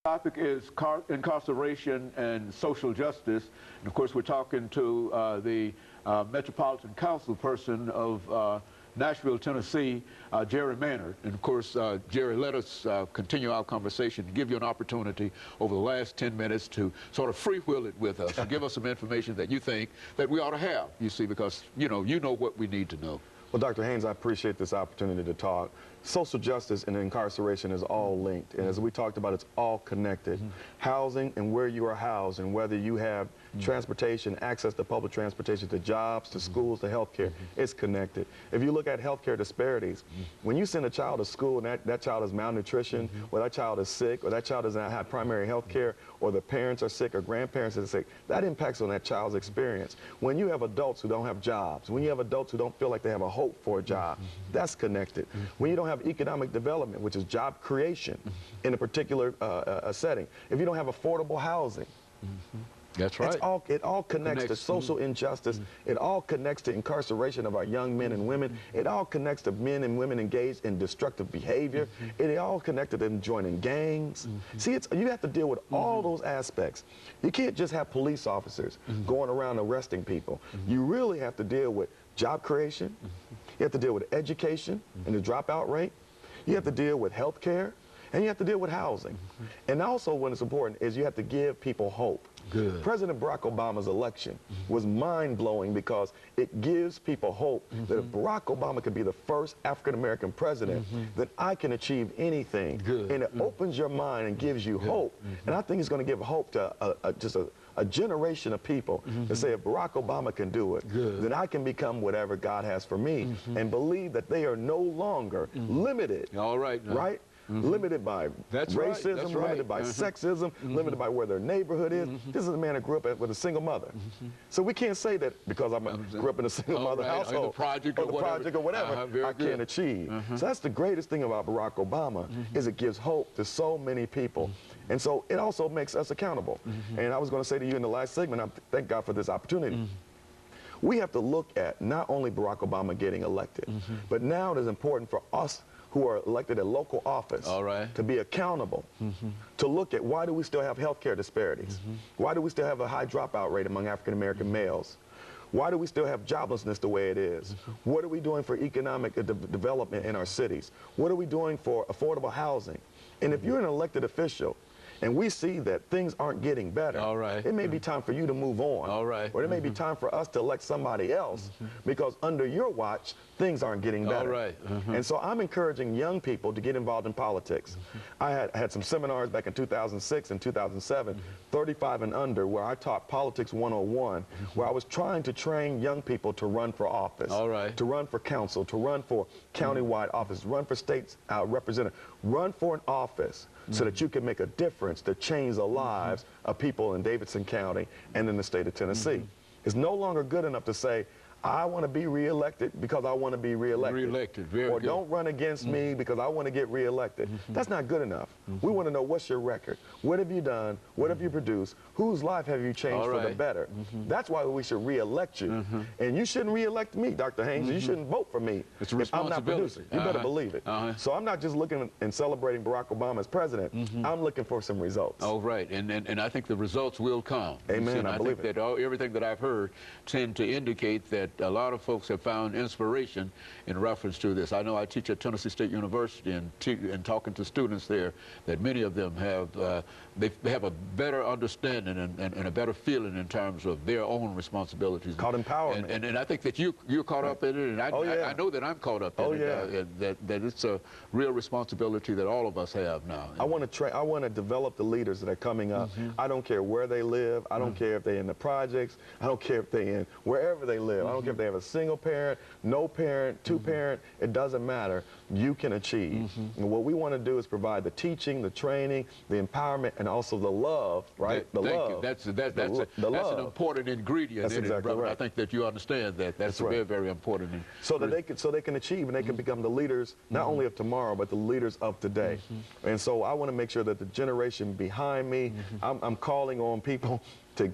Topic is incarceration and social justice. And of course, we're talking to the Metropolitan Council person of Nashville, Tennessee, Jerry Maynard. And of course, Jerry, let us continue our conversation, give you an opportunity over the last 10 minutes to sort of freewheel it with us and give us some information that you think that we ought to have, you see, because you know what we need to know. Well, Dr. Haynes, I appreciate this opportunity to talk. Social justice and incarceration is all linked, and as we talked about, it's all connected. Housing and where you are housed and whether you have transportation, access to public transportation, to jobs, to schools, to healthcare, it's connected. If you look at healthcare disparities, when you send a child to school and that child is malnutrition, or that child is sick, or that child does not have primary health care, or the parents are sick or grandparents are sick, that impacts on that child's experience. When you have adults who don't have jobs, when you have adults who don't feel like they have a hope for a job, that's connected. When you don't have economic development, which is job creation in a particular setting, if you don't have affordable housing, that's right. It all connects to social injustice. It all connects to incarceration of our young men and women. It all connects to men and women engaged in destructive behavior. It all connected to them joining gangs. See, you have to deal with all those aspects. You can't just have police officers going around arresting people. You really have to deal with job creation. You have to deal with education and the dropout rate. You have to deal with health care. And you have to deal with housing. And also what is important is you have to give people hope. Good. President Barack Obama's election was mind-blowing because it gives people hope that if Barack Obama could be the first African-American president, then I can achieve anything. Good. And it opens your mind and gives you hope. And I think it's going to give hope to just a generation of people to say, if Barack Obama can do it, then I can become whatever God has for me, and believe that they are no longer limited. All right. Right? Limited by racism, limited by sexism, limited by where their neighborhood is. This is a man that grew up with a single mother. So we can't say that because I grew up in a single mother household, or the project or whatever, I can't achieve. So that's the greatest thing about Barack Obama, is it gives hope to so many people. And so it also makes us accountable. And I was going to say to you in the last segment, thank God for this opportunity. We have to look at not only Barack Obama getting elected, but now it is important for us who are elected at local office to be accountable, to look at why do we still have healthcare disparities? Why do we still have a high dropout rate among African-American males? Why do we still have joblessness the way it is? What are we doing for economic development in our cities? What are we doing for affordable housing? And if you're an elected official, and we see that things aren't getting better, it may be time for you to move on. Or it may be time for us to elect somebody else, because under your watch, things aren't getting better. And so I'm encouraging young people to get involved in politics. I had some seminars back in 2006 and 2007, 35 and under, where I taught Politics 101, where I was trying to train young people to run for office, to run for council, to run for countywide office, run for state representative, run for an office so that you can make a difference to change the lives of people in Davidson County and in the state of Tennessee. It's no longer good enough to say, I want to be reelected because I want to be reelected. Or don't run against me because I want to get reelected. That's not good enough. We want to know, what's your record? What have you done? What have you produced? Whose life have you changed for the better? That's why we should reelect you. And you shouldn't reelect me, Dr. Haynes. You shouldn't vote for me if I'm not producing. You better believe it. So I'm not just looking and celebrating Barack Obama as president. I'm looking for some results. And I think the results will come. Amen. I believe that everything that I've heard tend to indicate that a lot of folks have found inspiration in reference to this. I know I teach at Tennessee State University, and talking to students there, that many of them have they have a better understanding and a better feeling in terms of their own responsibilities. Called empowerment. And I think that you're caught up in it, and I know that I'm caught up in it. That it's a real responsibility that all of us have now. I want to develop the leaders that are coming up. I don't care where they live. I don't care if they're in the projects. I don't care if they're in wherever they live. I don't care if they have a single parent, no parent, two parent. It doesn't matter. You can achieve. And what we want to do is provide the teaching, the training, the empowerment, and also the love, right? The love. That's an important ingredient. That's exactly right. I think that you understand that. That's very, very important. So that they can achieve, and they can become the leaders not only of tomorrow, but the leaders of today. And so I want to make sure that the generation behind me, I'm calling on people to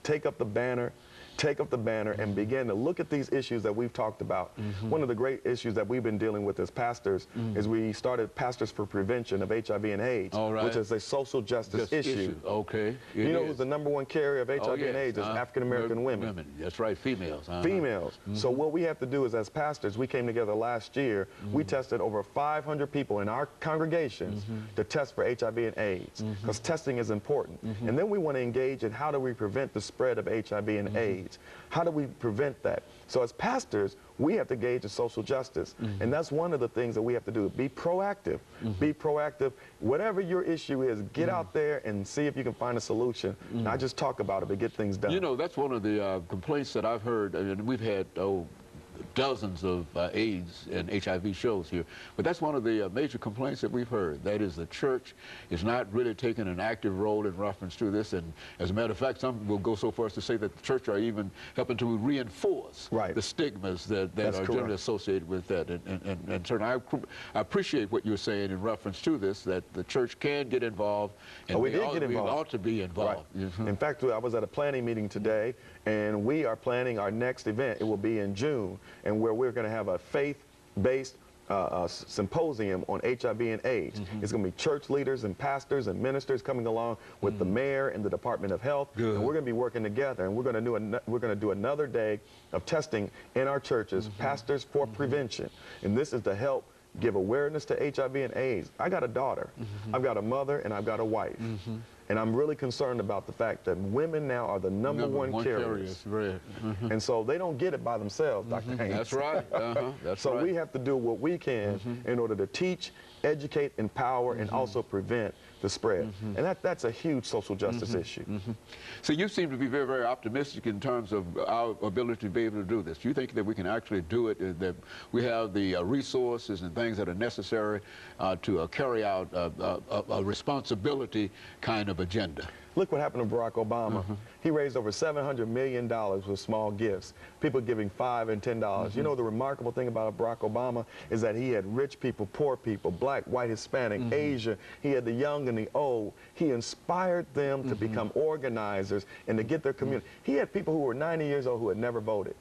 take up the banner take up the banner and begin to look at these issues that we've talked about. One of the great issues that we've been dealing with as pastors is we started Pastors for Prevention of HIV and AIDS, which is a social justice issue. Okay. You know who's the #1 carrier of HIV and AIDS is African American women. That's right, females. Females. So what we have to do is, as pastors, we came together last year, we tested over 500 people in our congregations to test for HIV and AIDS, because testing is important. And then we want to engage in how do we prevent the spread of HIV and AIDS? How do we prevent that? So as pastors, we have to engage in social justice. And that's one of the things that we have to do. Be proactive. Be proactive. Whatever your issue is, get out there and see if you can find a solution. Not just talk about it, but get things done. You know, that's one of the complaints that I've heard. I mean, we've had, dozens of AIDS and HIV shows here, but that's one of the major complaints that we've heard. That is, the church is not really taking an active role in reference to this, and as a matter of fact, some will go so far as to say that the church are even helping to reinforce the stigmas that are generally associated with that. And certainly, I appreciate what you're saying in reference to this, that the church can get involved, and we ought to be involved. In fact, I was at a planning meeting today, and we are planning our next event. It will be in June, and where we're going to have a faith-based symposium on HIV and AIDS. It's going to be church leaders and pastors and ministers coming along with the mayor and the Department of Health, and we're going to be working together. And we're going to do another day of testing in our churches, Pastors for Prevention, and this is to help give awareness to HIV and AIDS. I got a daughter, I've got a mother, and I've got a wife. And I'm really concerned about the fact that women now are the #1 carriers. And so they don't get it by themselves, Dr. Haynes. That's right. So we have to do what we can in order to teach, educate, empower, and also prevent the spread. And that's a huge social justice issue. So you seem to be very, very optimistic in terms of our ability to be able to do this. Do you think that we can actually do it, that we have the resources and things that are necessary to carry out a responsibility kind of agenda? Look what happened to Barack Obama. He raised over $700 million with small gifts, people giving $5 and $10. You know, the remarkable thing about Barack Obama is that he had rich people, poor people, black, white, Hispanic, Asian. He had the young and the old. He inspired them to become organizers and to get their community. He had people who were 90 years old who had never voted.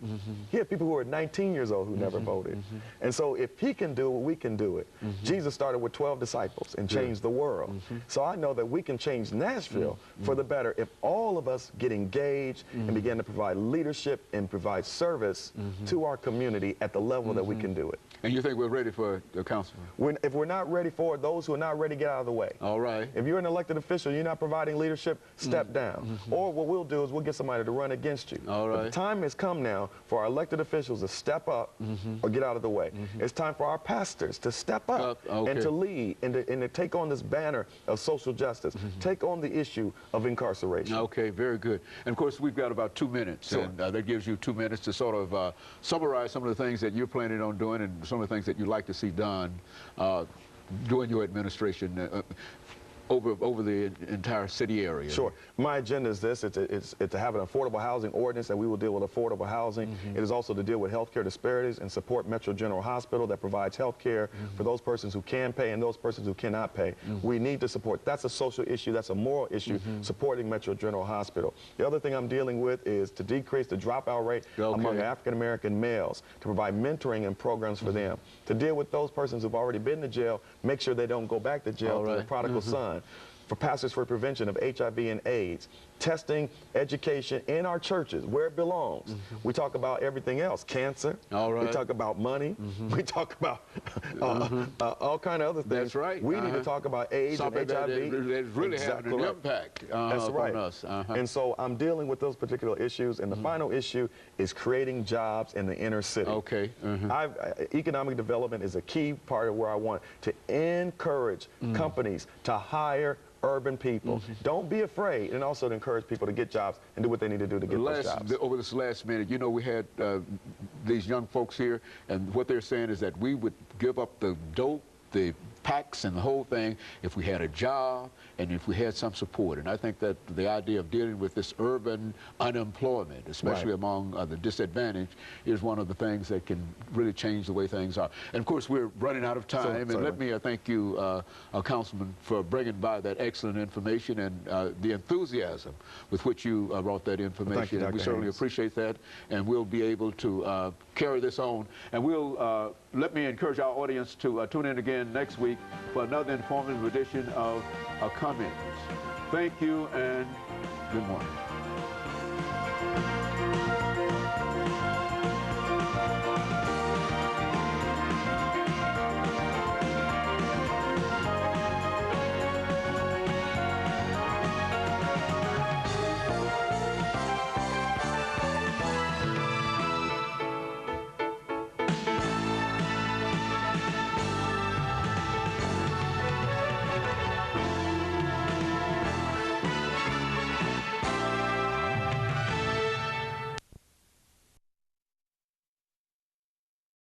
He had people who were 19 years old who never voted. And so if he can do it, we can do it. Jesus started with 12 disciples and changed the world. So I know that we can change Nashville for the better if all of us get engaged and begin to provide leadership and provide service to our community at the level that we can do it. And you think we're ready for the councilman? If we're not ready for it, those who are not ready, get out of the way. All right. If you're an elected official, you're not providing leadership, step down. Or what we'll do is we'll get somebody to run against you. All right. But the time has come now for our elected officials to step up or get out of the way. It's time for our pastors to step up and to lead and to take on this banner of social justice, take on the issue of incarceration. Okay, very good. And of course, we've got about 2 minutes, and that gives you 2 minutes to sort of summarize some of the things that you're planning on doing and some of the things that you'd like to see done during your administration over the entire city area. Sure. My agenda is this. It's to have an affordable housing ordinance, and we will deal with affordable housing. It is also to deal with healthcare disparities and support Metro General Hospital that provides healthcare for those persons who can pay and those persons who cannot pay. We need to support. That's a social issue. That's a moral issue, supporting Metro General Hospital. The other thing I'm dealing with is to decrease the dropout rate among African-American males, to provide mentoring and programs for them, to deal with those persons who've already been to jail, make sure they don't go back to jail to the prodigal son. For Pastors for Prevention of HIV and AIDS, testing, education in our churches where it belongs. We talk about everything else, cancer. We talk about money. We talk about all kind of other things. That's right. We need to talk about AIDS and HIV. That's really having an impact on us. And so I'm dealing with those particular issues, and the final issue is creating jobs in the inner city. Okay. Economic development is a key part of where I want to encourage companies to hire urban people. Don't be afraid, and also to encourage people to get jobs and do what they need to do to get those jobs. Over this last minute, you know, we had these young folks here, and what they're saying is that we would give up the dope, the PACs and the whole thing if we had a job and if we had some support. And I think that the idea of dealing with this urban unemployment, especially among the disadvantaged, is one of the things that can really change the way things are. And of course, we're running out of time. And let me thank you, Councilman, for bringing by that excellent information and the enthusiasm with which you brought that information. Thank you, we certainly appreciate that, and we'll be able to carry this on. And we'll let me encourage our audience to tune in again next week for another informative edition of Comments. Thank you and good morning.